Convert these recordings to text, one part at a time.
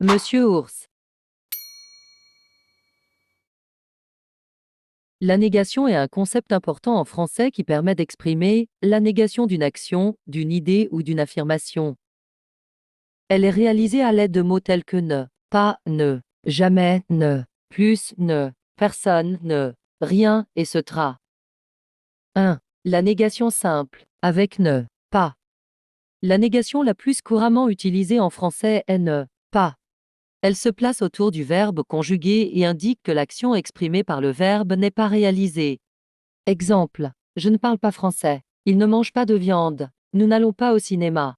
Monsieur Ours. La négation est un concept important en français qui permet d'exprimer la négation d'une action, d'une idée ou d'une affirmation. Elle est réalisée à l'aide de mots tels que ne, pas, ne, jamais, ne, plus, ne, personne, ne, rien, etc. 1. La négation simple, avec ne, pas. La négation la plus couramment utilisée en français est ne, pas. Elle se place autour du verbe conjugué et indique que l'action exprimée par le verbe n'est pas réalisée. Exemple. Je ne parle pas français. Il ne mange pas de viande. Nous n'allons pas au cinéma.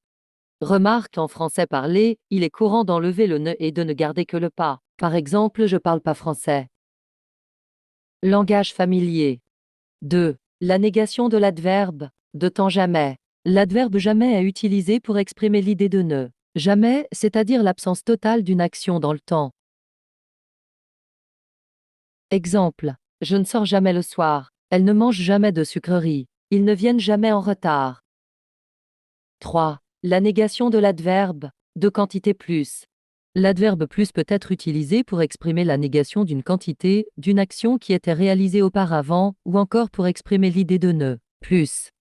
Remarque, en français parlé, il est courant d'enlever le ne et de ne garder que le pas. Par exemple, je parle pas français. Langage familier. 2. La négation de l'adverbe, de temps jamais. L'adverbe jamais est utilisé pour exprimer l'idée de ne. Jamais, c'est-à-dire l'absence totale d'une action dans le temps. Exemple. Je ne sors jamais le soir. Elles ne mangent jamais de sucreries. Ils ne viennent jamais en retard. 3. La négation de l'adverbe, de quantité plus. L'adverbe plus peut être utilisé pour exprimer la négation d'une quantité, d'une action qui était réalisée auparavant, ou encore pour exprimer l'idée de ne, plus.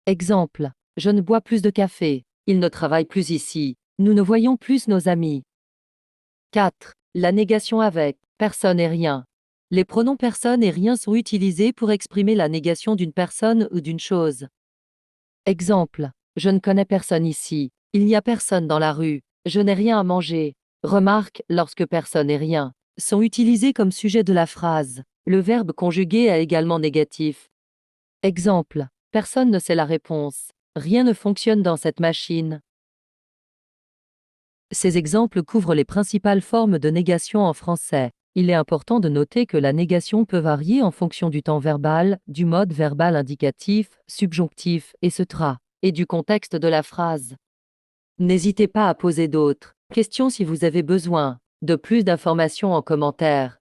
Exemple. Je ne bois plus de café. Ils ne travaillent plus ici. Nous ne voyons plus nos amis. 4. La négation avec personne et rien. Les pronoms personne et rien sont utilisés pour exprimer la négation d'une personne ou d'une chose. Exemple. Je ne connais personne ici. Il n'y a personne dans la rue. Je n'ai rien à manger. Remarque, lorsque personne et rien sont utilisés comme sujet de la phrase, le verbe conjugué est également négatif. Exemple. Personne ne sait la réponse. Rien ne fonctionne dans cette machine. Ces exemples couvrent les principales formes de négation en français. Il est important de noter que la négation peut varier en fonction du temps verbal, du mode verbal indicatif, subjonctif, etc., et du contexte de la phrase. N'hésitez pas à poser d'autres questions si vous avez besoin de plus d'informations en commentaire.